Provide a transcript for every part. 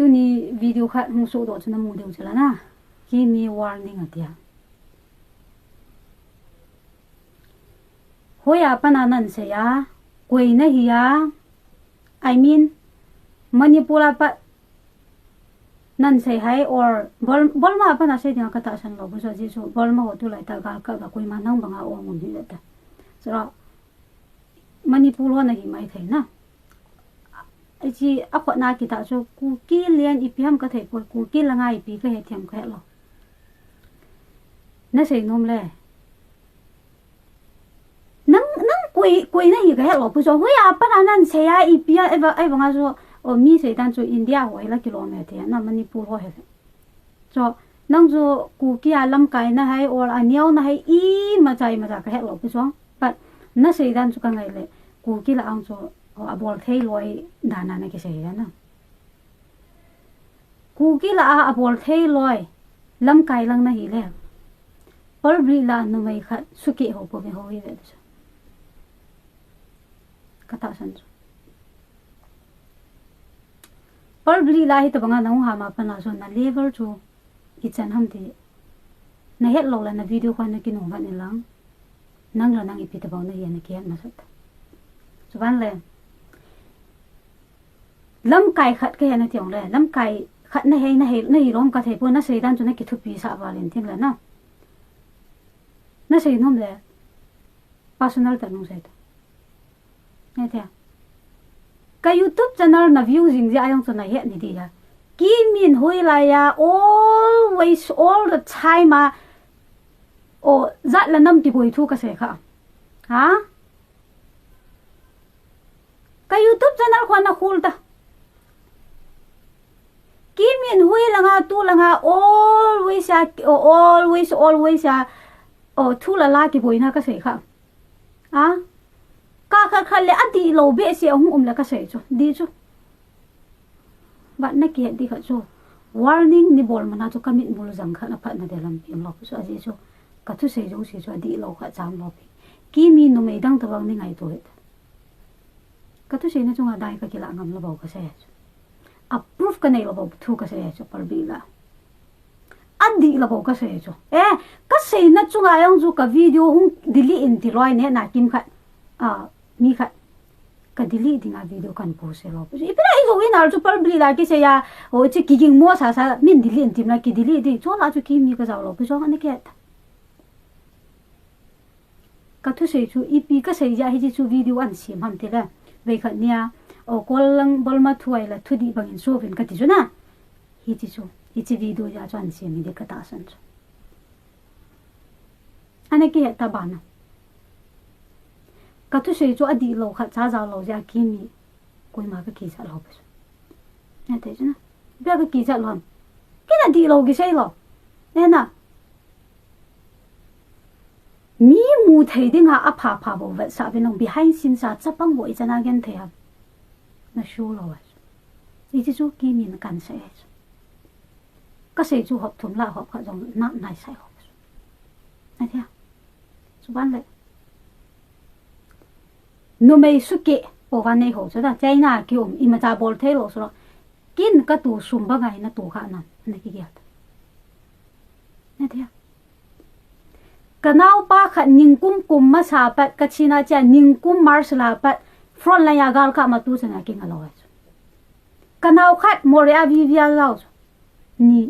tu ni video khat hung so do chuna mu deu chala na ki mi warning atia hoya pana nan se ya koi na hi ya I mean manipula pa nan se hai or bol ma pa na se ding ka ta san lo bu so ji so bol ma ho tu lai ta ga ka koi ma nang banga o mun hi ta so manipul ho na hi mai thai na ai chi apa na ki ta so ku ki lian I piam ka thai po ku ki la ngai pi ka he thiam ka lo na se nom le nang koi na hi ka lo bu so hoya pa na nan se ya I pia ai banga so o mi se dan so India ho la kilometer na manipur ho he so nang zo ku ki alam kai na hai or aniao na hai I ma chai ma ka he lo bu so but na se dan so ka ngai le ku ki la ang so o abol thei loi dana na ke se ya na ku ki la abol thei loi lam kai lang na hi le por bri la no mai khat suki ho po be ho hi le so kata san so por bli la hi to banga nang ha ma pa na so na level chu kitchen ham ti na het lo la na video khan na ki no ha ni lang nang la nang I pi ta ba na hi na ki na so so ban le lam kai khat ke na tiong le lam kai khat na he rom ka the po na se dan chu na ki thu pi sa ba len tin la na se nom le personal ta no se ta ne ta ka YouTube channel na views jing ja ayong so na he ni di ya ki min hoi la ya always all the time ma o zat la nam ti boi thu ka se kha ha ka YouTube channel khwana khul ta ki min hoi la nga tu la nga always ya o thu la ki boi na ka se kha ha ka le adi lo be se hum la ka se chu di chu ba na ki di kha chu warning ni bol mana chu kamit mul jang kha na phat na de lam pim lo chu aji chu ka thu se jo se chu di lo kha cham lo pi ki mi no me dang ta bang ni ngai to it ka thu se na chu nga dai ka ki la ngam lo ba ka se approve ka nei lo ba thu ka se chu par bi la adi la ba ka se chu ka se na chu nga yang chu ka video hung dili in ti loi ne na kim kha mi kha ka dili dinga video kan post lo ipira I zo in al chu par bli la ki se ya o chi ki ging mo sa min dili in tim la ki dili di cho la chu ki mi ka za lo pu so ne ke ta ka thu se chu ipi ka se ya hi chi chu video an sim ham te la ve kha nia o kol lang bol ma thuai la thu di bang in so vin ka ti chu na hi chi video ya chu an sim mi de ka ta san chu ane ke ta ba na ka thu se chu adi lo kha cha za lo ja ki mi koi ma ka ki sa lo bas na te na ba ka ki sa lo ki na di lo gi se lo ne na mi mu thei ding ha a pha bo va sa be nong behind scene sa cha pang bo I chana gen the ha na shu lo wa I chi chu ki mi na kan se ka se chu hop thum la hop kha jong na nai sai hop na thia chu ban le no me suke po ga nei ho so da chai na ki I ma cha bol the lo so kin ka tu sum ba ngai na tu kha na ne ki ya ne thia kanau pa kha ning kum ma sa pat ka china cha ning kum mar sala pat front la ya gal ka ma tu chana ki ngalo wa kanau khat moria vi via lao ni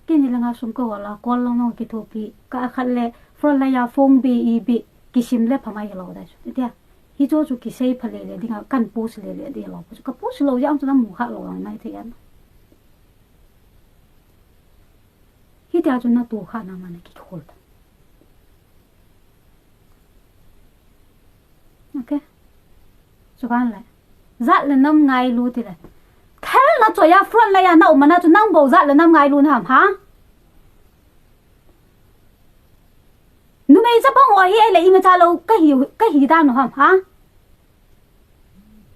kin la nga sum ko wala kol long no ki thopi ka khat le front la ya phong bi I bi kisim le phamai lo da chu tia hi cho chu ki sei phale le dinga kan post le di lo ka post lo yang chu na mu kha lo nai the yan hi tia chu na tu kha na ma na ki khol okay so ban la zat le nam ngai lu ti le thel na cho ya front la ya na ma na chu nang bo zat le nam ngai lu na ha nu mei cha bang wa hi le I ma cha lo ka hi da no ha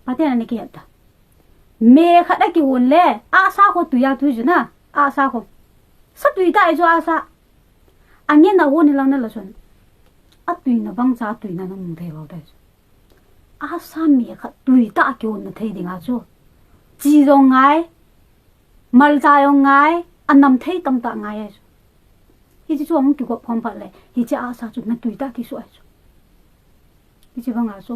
pa te na ne ki ta me kha da ki won le a sa ko tu ya tu ju na a sa ko sa tu da jo a sa angen na won lang na la son a tu na bang cha tu na no mu de lo da Asam mi khat tui ta kyo na thei dinga chu chi rong ngai mal cha yong ngai anam thei tam ta ngai ai hi chi chu ang ki ko phom pha le hi cha asa chu na tui ta ki su ai chu hi chi bang a chu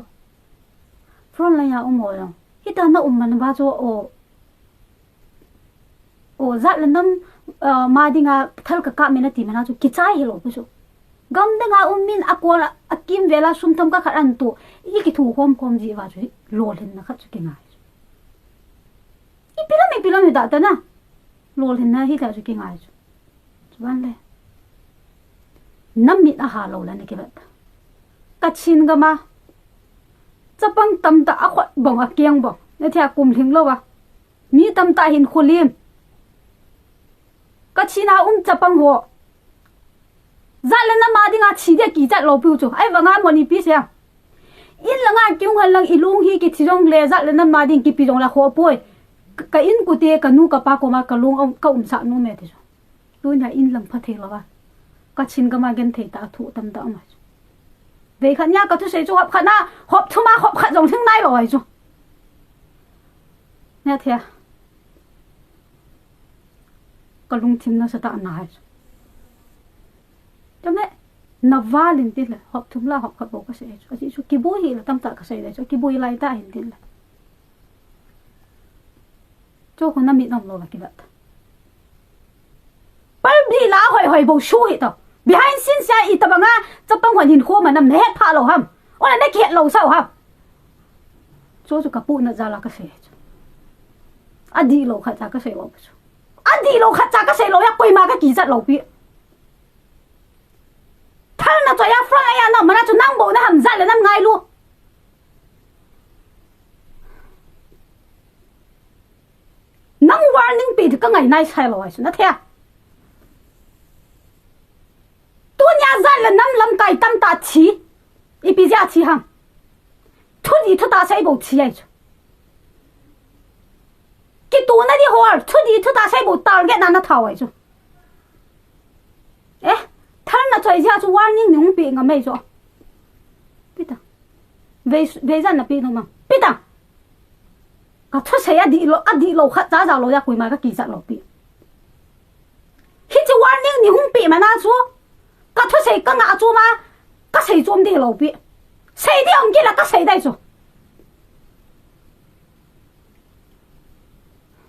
phron la ya mo yo hi ta na man ba chu o zat la nam ma dinga thal ka me na ti mana chu ki chai hi lo pu chu gam de nga min akola akim vela sum tham ka kharan tu I ki thu kom ji wa chu lol hin na khat chu ki nga I pilam da ta na lol hin na hi ta chu ki nga chu chuan le nam mit a ha lo la ni ki ba ka chin ga ma chapang tam ta a khot bong a kyang bong ne thia kum hling lo wa mi tam ta hin khulim ka china chapang ho zalena ma dinga chi de ki chat lo pu chu ai wanga moni pi se in langa kyung hal lang ilung hi ki thirong le zalena ma ding ki pi jong la kho poi ka in ku te ka nu ka pa ko ma ka lung ka sa nu me ti tu na in lam pha the lo wa ka chin ga ma gen thei ta thu tam da ma ve khan ya ka thu se chu hop khana hop thuma hop kha jong thing nai lo ai chu ne thia ka lung thim na sa ta na ai cho nên nó va lên tin là họp thùng la họp họp bộ cái gì cho chị số cái bôi hi là tâm tạ cái gì đấy cho cái bôi lại ta hiện tin là cho con nó bị nông là cái vật bao đi lá hồi bộ số hi tao behind scene xa ít tao bằng á chấp bằng hoàn hình khô mà nằm hết pha lầu hầm ôi là đấy kiện lầu sao hầm cho cái bụi nó ra là cái gì à đi lầu khát ra cái gì lầu à đi lầu khát ra cái gì lầu ya quay mà cái kỳ giật lầu bị thằng nào cho ya front này nó mà nó cho năng bộ nó hầm ra là năm ngày luôn năng warning bị thì cái ngày nay sai rồi nó theo tôi nhà ra là năm lâm cài tâm ta chỉ ít bị ra chỉ hằng thôi đi thôi ta sai bộ chỉ ấy cái tôi này đi hỏi thôi đi thôi ta sai bộ tao cái nào nó thảo ấy chứ ế thằng nào cho ra cho warning những bị ngắm mày rồi biết à về ra là bị không mà biết à cả thôi sai đi lâu khát giá lâu ra quỳ mà cái kỳ sát lâu bị khi cho warning những bị mà na cho cả thôi sai cái ngã cho mà cái sai cho đi lâu bị sai đi ông kia là cái sai đây rồi